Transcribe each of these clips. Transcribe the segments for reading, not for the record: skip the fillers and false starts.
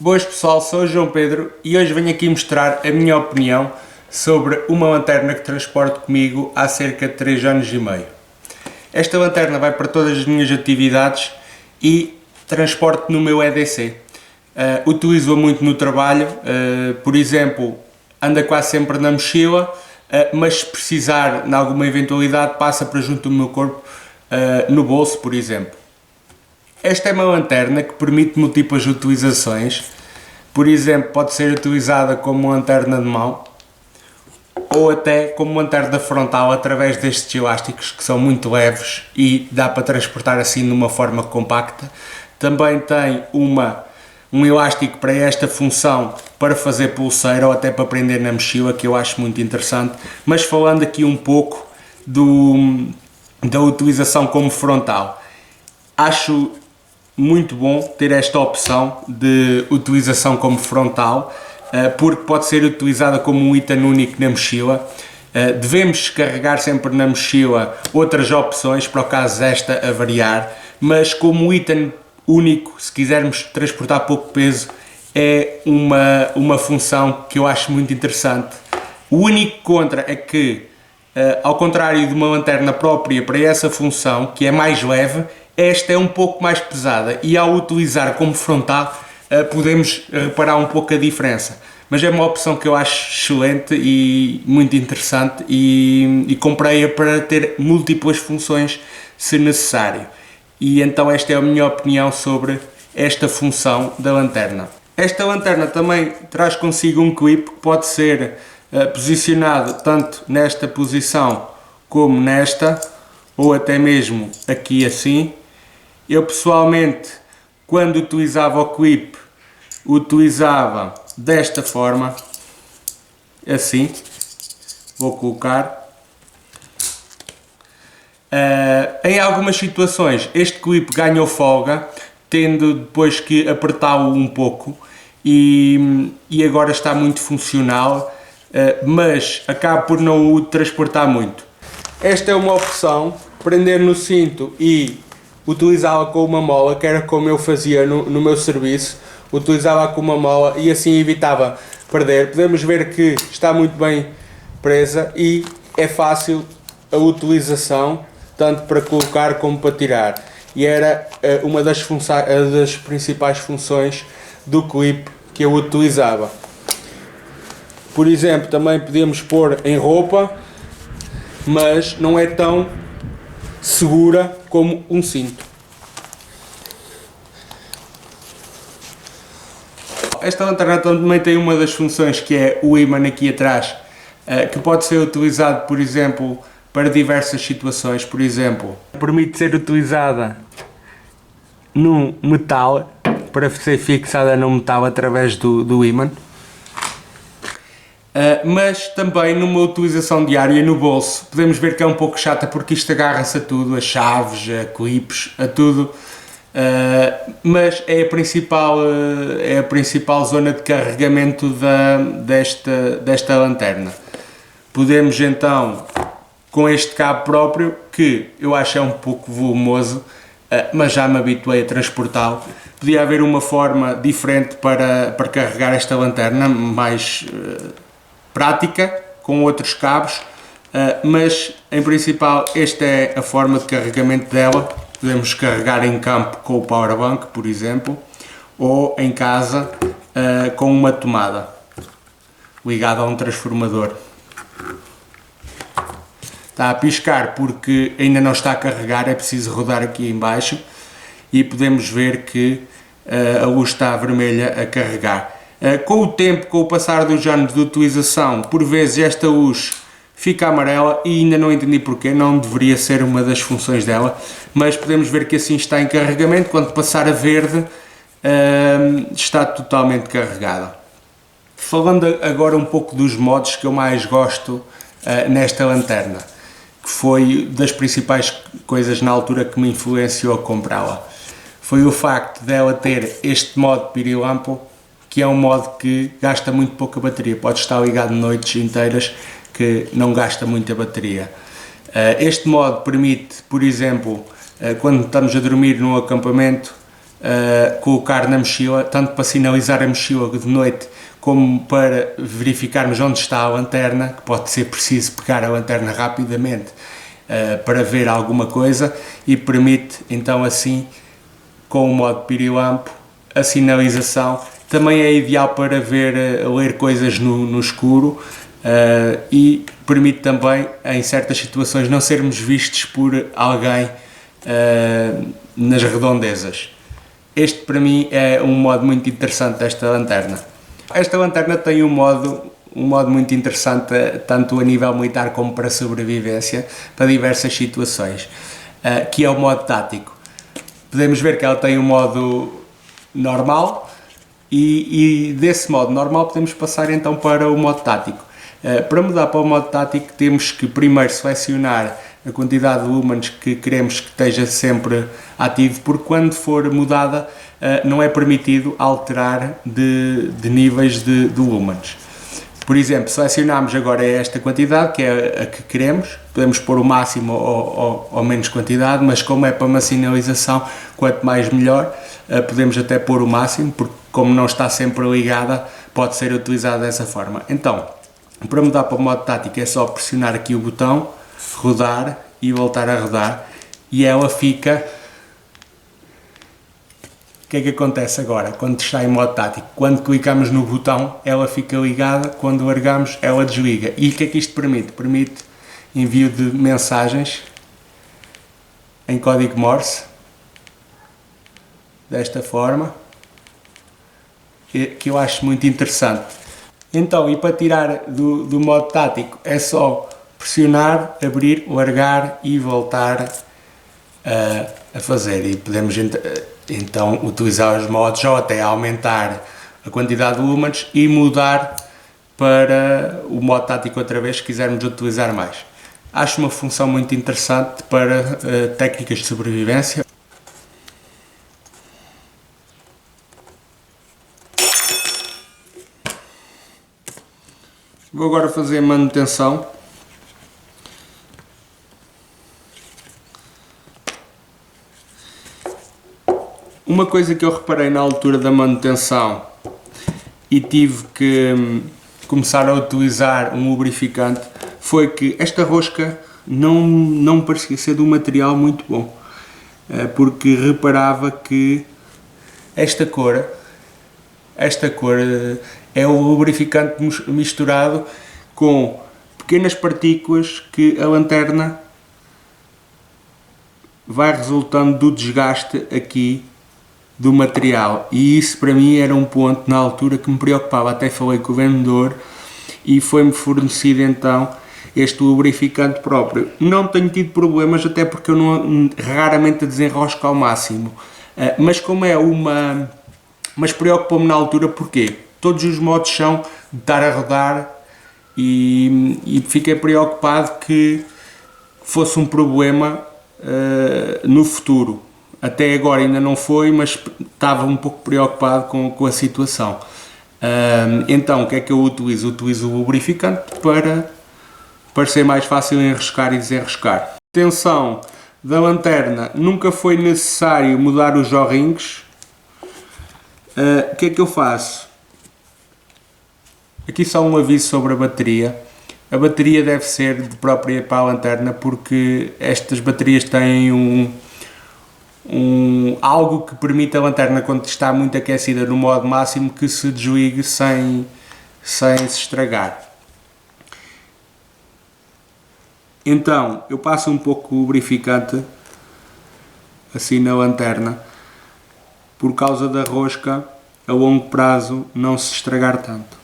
Boas pessoal, sou o João Pedro e hoje venho aqui mostrar a minha opinião sobre uma lanterna que transporto comigo há cerca de 3 anos e meio. Esta lanterna vai para todas as minhas atividades e transporto no meu EDC. Utilizo-a muito no trabalho, por exemplo, anda quase sempre na mochila, mas se precisar de alguma eventualidade passa para junto do meu corpo, no bolso, por exemplo. Esta é uma lanterna que permite múltiplas utilizações, por exemplo, pode ser utilizada como lanterna de mão ou até como lanterna frontal através destes elásticos que são muito leves e dá para transportar assim de uma forma compacta. Também tem um elástico para esta função para fazer pulseira ou até para prender na mochila, que eu acho muito interessante. Mas falando aqui um pouco da utilização como frontal, acho muito bom ter esta opção de utilização como frontal, porque pode ser utilizada como um item único na mochila. Devemos descarregar sempre na mochila outras opções para o caso desta a variar, mas como item único, se quisermos transportar pouco peso, é uma função que eu acho muito interessante. O único contra é que, ao contrário de uma lanterna própria para essa função, que é mais leve, esta é um pouco mais pesada e ao utilizar como frontal podemos reparar um pouco a diferença. Mas é uma opção que eu acho excelente e muito interessante e comprei-a para ter múltiplas funções se necessário. E então esta é a minha opinião sobre esta função da lanterna. Esta lanterna também traz consigo um clipe que pode ser posicionado tanto nesta posição como nesta, ou até mesmo aqui assim. Eu pessoalmente, quando utilizava o clipe, utilizava desta forma, assim, vou colocar. Em algumas situações este clipe ganhou folga, tendo depois que apertá-lo um pouco e agora está muito funcional, mas acaba por não o transportar muito. Esta é uma opção, prender no cinto e utilizá-la com uma mola, que era como eu fazia no meu serviço, utilizava-la com uma mola e assim evitava perder. Podemos ver que está muito bem presa e é fácil a utilização, tanto para colocar como para tirar. E era uma das principais funções do clipe que eu utilizava. Por exemplo, também podíamos pôr em roupa, mas não é tão segura como um cinto. Esta lanterna também tem uma das funções que é o ímã aqui atrás, que pode ser utilizado, por exemplo, para diversas situações. Por exemplo, permite ser utilizada no metal, para ser fixada no metal através do ímã. Mas também numa utilização diária no bolso. Podemos ver que é um pouco chata porque isto agarra-se a tudo, a chaves, a clipes, a tudo, mas é a principal zona de carregamento desta lanterna. Podemos então, com este cabo próprio, que eu acho é um pouco volumoso, mas já me habituei a transportá-lo. Podia haver uma forma diferente para carregar esta lanterna, mais prática, com outros cabos, mas em principal esta é a forma de carregamento dela. Podemos carregar em campo com o powerbank, por exemplo, ou em casa com uma tomada ligada a um transformador. Está a piscar porque ainda não está a carregar, é preciso rodar aqui em baixo e podemos ver que a luz está vermelha a carregar. Com o tempo, com o passar dos anos de utilização, por vezes esta luz fica amarela e ainda não entendi porquê, não deveria ser uma das funções dela, mas podemos ver que assim está em carregamento. Quando passar a verde, está totalmente carregada. Falando agora um pouco dos modos que eu mais gosto nesta lanterna, que foi das principais coisas na altura que me influenciou a comprá-la, foi o facto dela ter este modo pirilampo, que é um modo que gasta muito pouca bateria, pode estar ligado noites inteiras que não gasta muita bateria. Este modo permite, por exemplo, quando estamos a dormir num acampamento, colocar na mochila, tanto para sinalizar a mochila de noite como para verificarmos onde está a lanterna, que pode ser preciso pegar a lanterna rapidamente para ver alguma coisa, e permite então assim, com o modo pirilampo, a sinalização. Também é ideal para ler coisas no escuro e permite também, em certas situações, não sermos vistos por alguém nas redondezas. Este para mim é um modo muito interessante desta lanterna. Esta lanterna tem um modo muito interessante, tanto a nível militar como para sobrevivência, para diversas situações, que é o modo tático. Podemos ver que ela tem um modo normal e desse modo normal podemos passar então para o modo tático. Para mudar para o modo tático temos que primeiro selecionar a quantidade de lumens que queremos que esteja sempre ativo, porque quando for mudada não é permitido alterar de níveis de lumens. Por exemplo, selecionamos agora esta quantidade, que é a que queremos, podemos pôr o máximo ou menos quantidade, mas como é para uma sinalização, quanto mais melhor, podemos até pôr o máximo, porque como não está sempre ligada, pode ser utilizada dessa forma. Então, para mudar para o modo tático é só pressionar aqui o botão, rodar e voltar a rodar, e ela fica... O que é que acontece agora quando está em modo tático? Quando clicamos no botão, ela fica ligada, quando largamos, ela desliga. E o que é que isto permite? Permite envio de mensagens em código Morse, desta forma, que eu acho muito interessante. Então, e para tirar do modo tático, é só pressionar, abrir, largar e voltar a fazer. E podemos então utilizar os modos ou até aumentar a quantidade de lumens e mudar para o modo tático outra vez se quisermos utilizar mais. Acho uma função muito interessante para técnicas de sobrevivência. Vou agora fazer a manutenção. Uma coisa que eu reparei na altura da manutenção e tive que começar a utilizar um lubrificante foi que esta rosca não parecia ser de um material muito bom, porque reparava que esta cor é o lubrificante misturado com pequenas partículas que a lanterna vai resultando do desgaste aqui do material, e isso para mim era um ponto na altura que me preocupava. Até falei com o vendedor e foi-me fornecido então este lubrificante próprio. Não tenho tido problemas, até porque eu raramente desenrosco ao máximo, mas como é mas preocupou-me na altura porque todos os modos são de estar a rodar e fiquei preocupado que fosse um problema no futuro. Até agora ainda não foi, mas estava um pouco preocupado com a situação. Então, o que é que eu utilizo? Utilizo o lubrificante para ser mais fácil enroscar e desenroscar. Atenção, da lanterna, nunca foi necessário mudar os O-rings. O que é que eu faço? Aqui só um aviso sobre a bateria. A bateria deve ser de própria para a lanterna, porque estas baterias têm algo que permite a lanterna, quando está muito aquecida no modo máximo, que se desligue sem se estragar. Então eu passo um pouco de lubrificante assim na lanterna, por causa da rosca a longo prazo não se estragar tanto.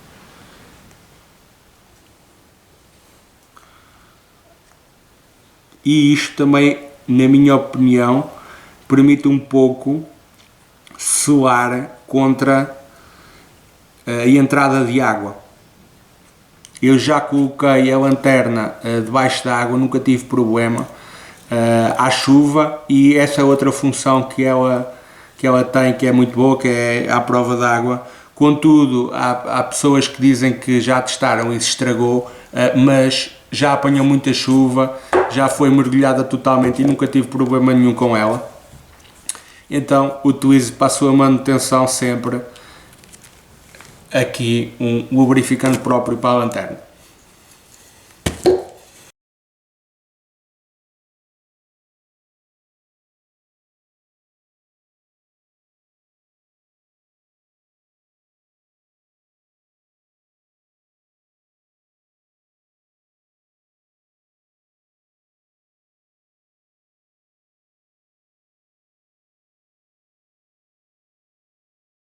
E isto também, na minha opinião, permite um pouco selar contra a entrada de água. Eu já coloquei a lanterna debaixo da água, nunca tive problema, à chuva, e essa é outra função que ela tem, que é muito boa, que é à prova d'água. Contudo, há pessoas que dizem que já testaram e se estragou, mas já apanhou muita chuva, já foi mergulhada totalmente e nunca tive problema nenhum com ela. então utilize para a sua manutenção sempre aqui um lubrificante próprio para a lanterna.